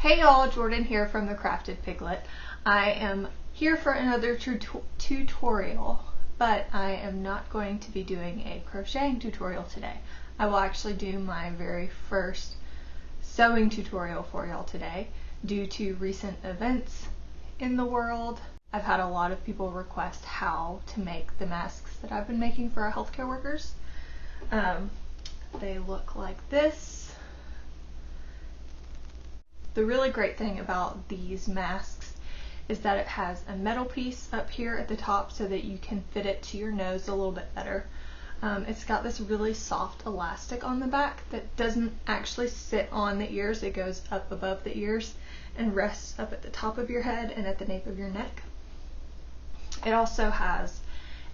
Hey y'all, Jordan here from the Crafted Piglet. I am here for another tutorial, but I am not going to be doing a crocheting tutorial today. I will actually do my very first sewing tutorial for y'all today. Due to recent events in the world, I've had a lot of people request how to make the masks that I've been making for our healthcare workers. They look like this. The really great thing about these masks is that it has a metal piece up here at the top so that you can fit it to your nose a little bit better. It's got this really soft elastic on the back that doesn't actually sit on the ears. It goes up above the ears and rests up at the top of your head and at the nape of your neck. It also has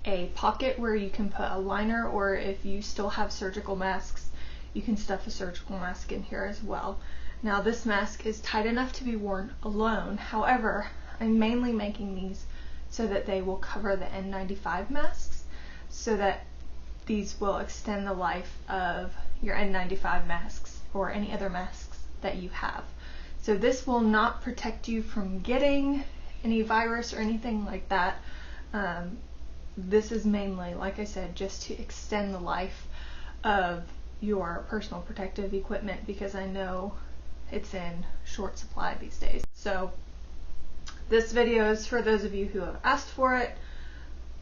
a pocket where you can put a liner, or if you still have surgical masks, you can stuff a surgical mask in here as well. Now this mask is tight enough to be worn alone. However, I'm mainly making these so that they will cover the N95 masks, so that these will extend the life of your N95 masks or any other masks that you have. So this will not protect you from getting any virus or anything like that. This is mainly, like I said, just to extend the life of your personal protective equipment, because I know it's in short supply these days. So this video is for those of you who have asked for it.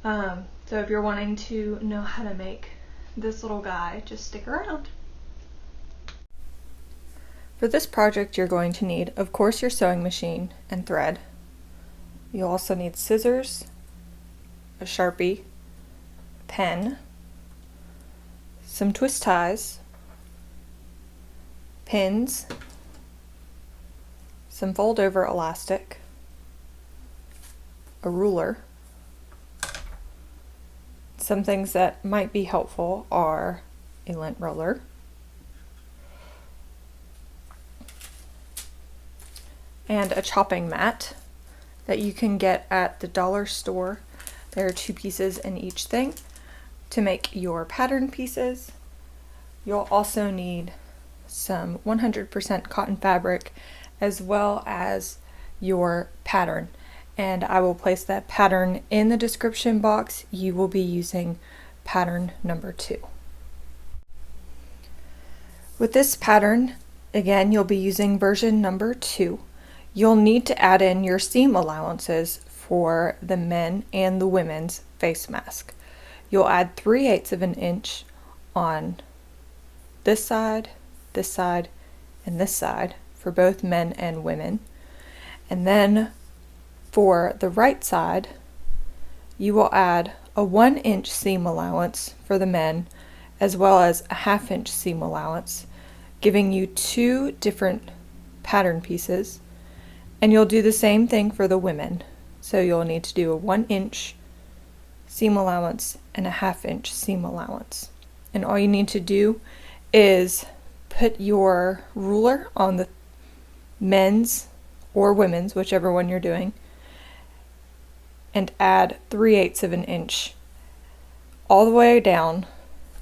So if you're wanting to know how to make this little guy, just stick around. For this project, you're going to need, of course, your sewing machine and thread. You'll also need scissors, a Sharpie, pen, some twist ties, pins, some fold over elastic, a ruler. Some things that might be helpful are a lint roller, and a chopping mat that you can get at the dollar store. There are 2 pieces in each thing to make your pattern pieces. You'll also need some 100% cotton fabric as well as your pattern, and I will place that pattern in the description box. You will be using pattern number 2. With this pattern, again, you'll be using version number 2. You'll need to add in your seam allowances for the men and the women's face mask. You'll add 3/8 of an inch on this side, and this side for both men and women. And then for the right side, you will add a 1-inch seam allowance for the men as well as a 1/2 inch seam allowance, giving you 2 different pattern pieces. And you'll do the same thing for the women. So you'll need to do a 1-inch seam allowance and a 1/2 inch seam allowance. And all you need to do is put your ruler on the men's or women's, whichever one you're doing, and add 3/8 of an inch all the way down,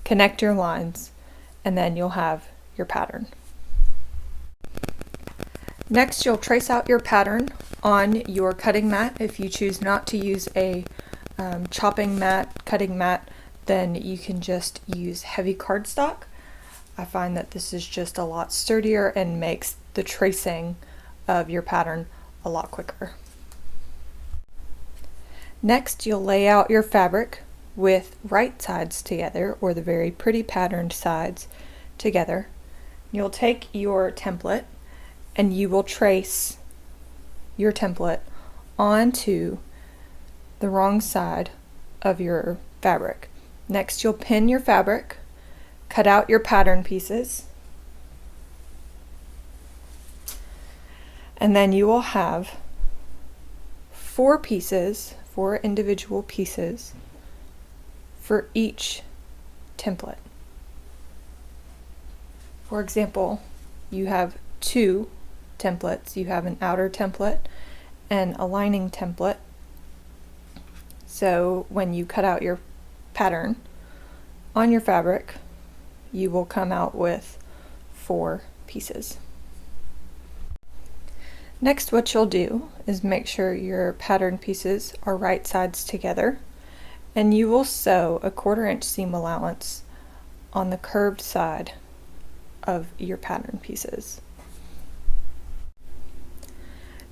connect your lines, and then you'll have your pattern. Next, you'll trace out your pattern on your cutting mat. If you choose not to use a chopping mat, cutting mat, then you can just use heavy cardstock. I find that this is just a lot sturdier and makes the tracing of your pattern a lot quicker. Next, you'll lay out your fabric with right sides together, or the very pretty patterned sides together. You'll take your template and you will trace your template onto the wrong side of your fabric. Next, you'll pin your fabric, cut out your pattern pieces, and then you will have 4 individual pieces for each template. For example, you have 2 templates. You have an outer template and a lining template. So when you cut out your pattern on your fabric, you will come out with 4 pieces. Next, what you'll do is make sure your pattern pieces are right sides together, and you will sew a 1/4 inch seam allowance on the curved side of your pattern pieces.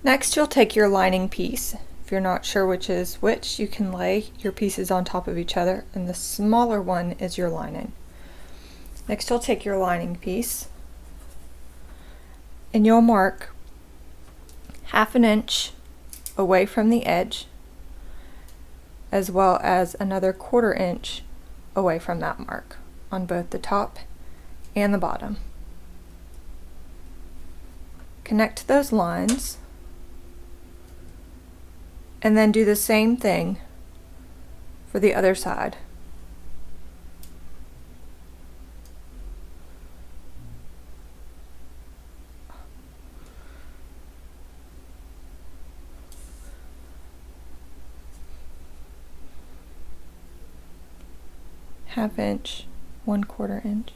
Next, you'll take your lining piece. If you're not sure which is which, you can lay your pieces on top of each other, and the smaller one is your lining. Next, you'll take your lining piece and you'll mark 1/2 inch away from the edge, as well as another 1/4 inch away from that mark on both the top and the bottom. Connect those lines and then do the same thing for the other side. Half inch, 1/4 inch,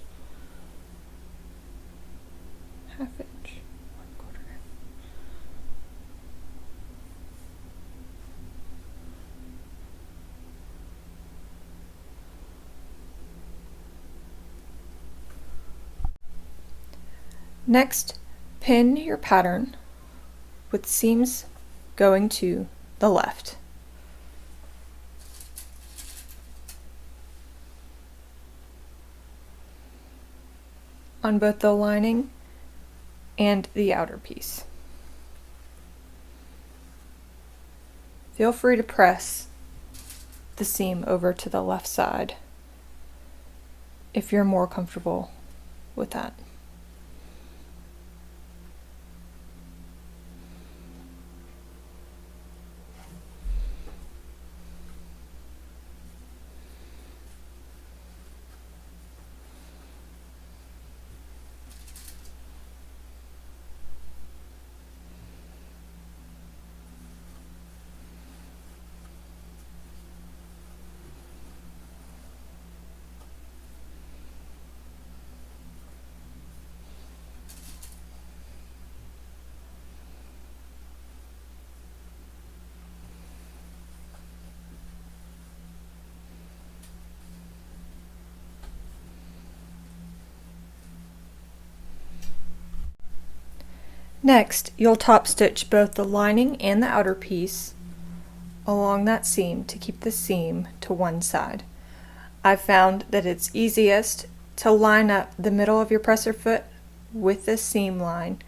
half inch, 1/4 inch. Next, pin your pattern with seams going to the left. On both the lining and the outer piece. Feel free to press the seam over to the left side if you're more comfortable with that. Next, you'll top stitch both the lining and the outer piece along that seam to keep the seam to one side. I've found that it's easiest to line up the middle of your presser foot with this seam line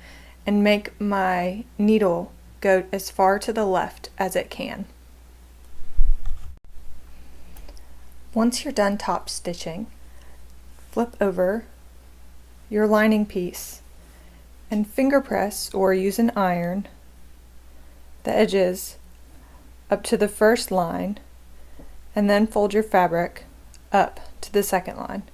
and make my needle go as far to the left as it can. Once you're done top stitching, flip over your lining piece and finger press or use an iron the edges up to the first line, and then fold your fabric up to the second line.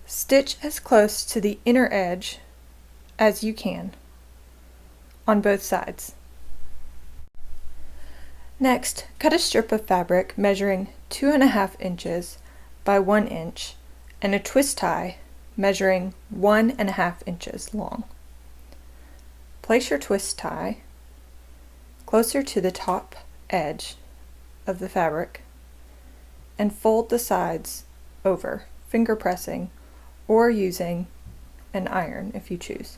Stitch as close to the inner edge as you can on both sides. Next, cut a strip of fabric measuring 2.5 inches by 1 inch and a twist tie measuring 1.5 inches long. Place your twist tie closer to the top edge of the fabric and fold the sides over, finger pressing or using an iron if you choose.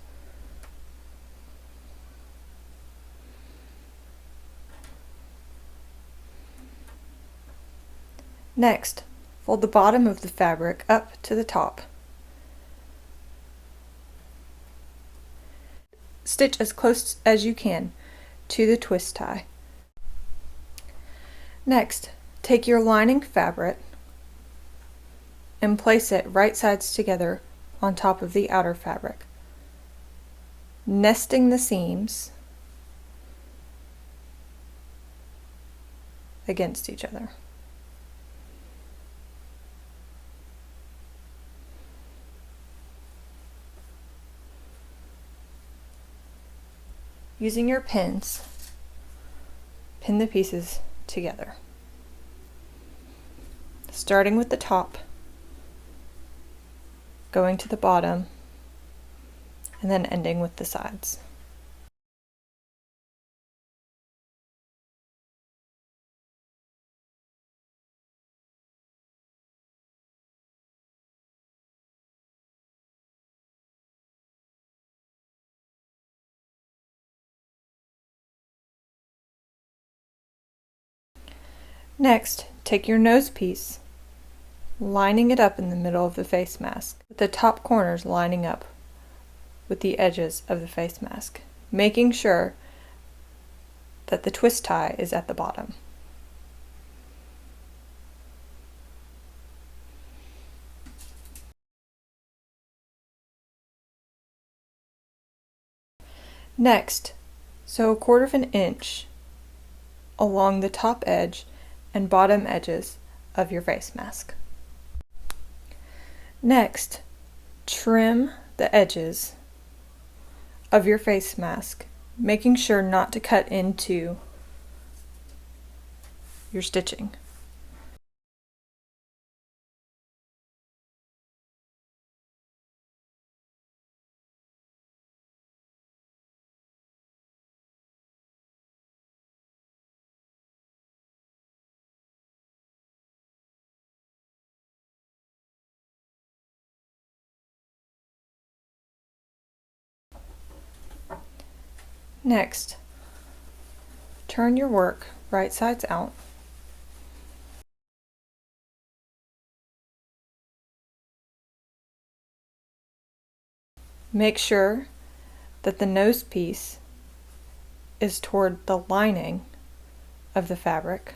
Next, fold the bottom of the fabric up to the top. Stitch as close as you can to the twist tie. Next, take your lining fabric and place it right sides together on top of the outer fabric, nesting the seams against each other. Using your pins, pin the pieces together, starting with the top, going to the bottom, and then ending with the sides. Next, take your nose piece, lining it up in the middle of the face mask, with the top corners lining up with the edges of the face mask, making sure that the twist tie is at the bottom. Next, sew 1/4 of an inch along the top edge and bottom edges of your face mask. Next, trim the edges of your face mask, making sure not to cut into your stitching. Next, turn your work right sides out. Make sure that the nose piece is toward the lining of the fabric.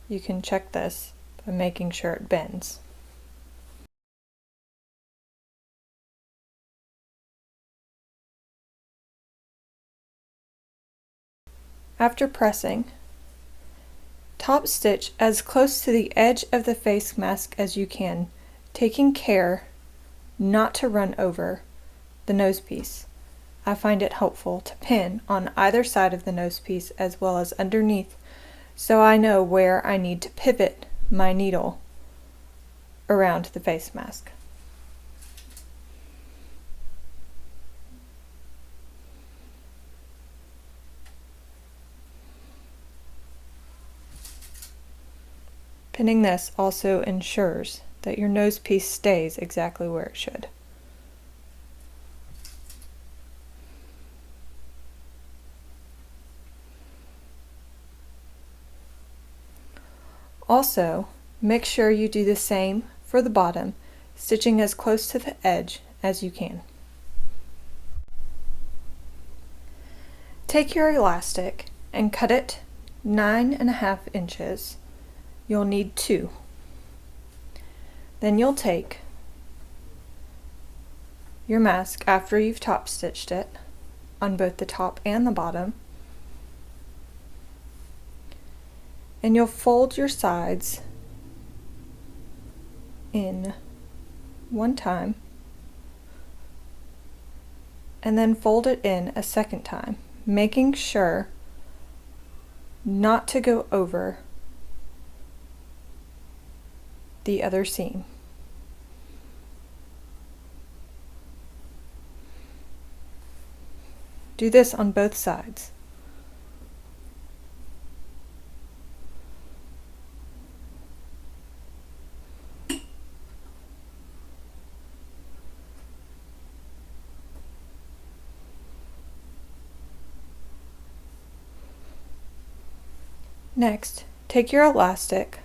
You can check this by making sure it bends. After pressing, top stitch as close to the edge of the face mask as you can, taking care not to run over the nose piece. I find it helpful to pin on either side of the nose piece as well as underneath, so I know where I need to pivot my needle around the face mask. Pinning this also ensures that your nose piece stays exactly where it should. Also, make sure you do the same for the bottom, stitching as close to the edge as you can. Take your elastic and cut it 9.5 inches. You'll need 2. Then you'll take your mask after you've top stitched it on both the top and the bottom, and you'll fold your sides in one time and then fold it in a second time, making sure not to go over the other seam. Do this on both sides. Next, take your elastic,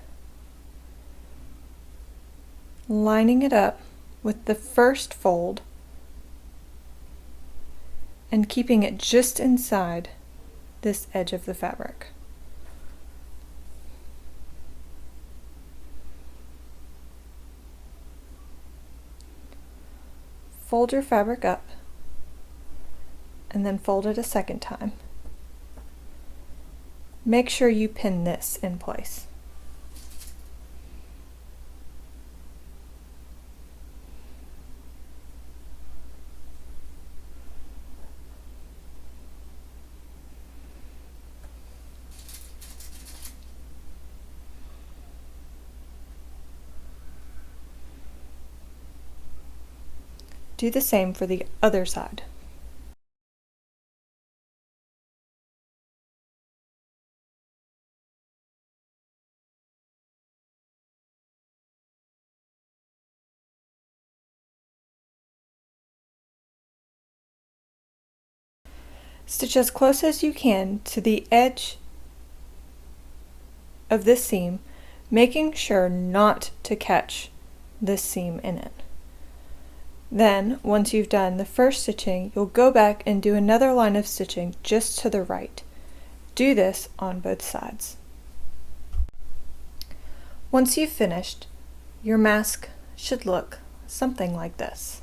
lining it up with the first fold and keeping it just inside this edge of the fabric. Fold your fabric up and then fold it a second time, make sure you pin this in place. Do the same for the other side. Stitch as close as you can to the edge of this seam, making sure not to catch this seam in it. Then, once you've done the first stitching, you'll go back and do another line of stitching just to the right. Do this on both sides. Once you've finished, your mask should look something like this.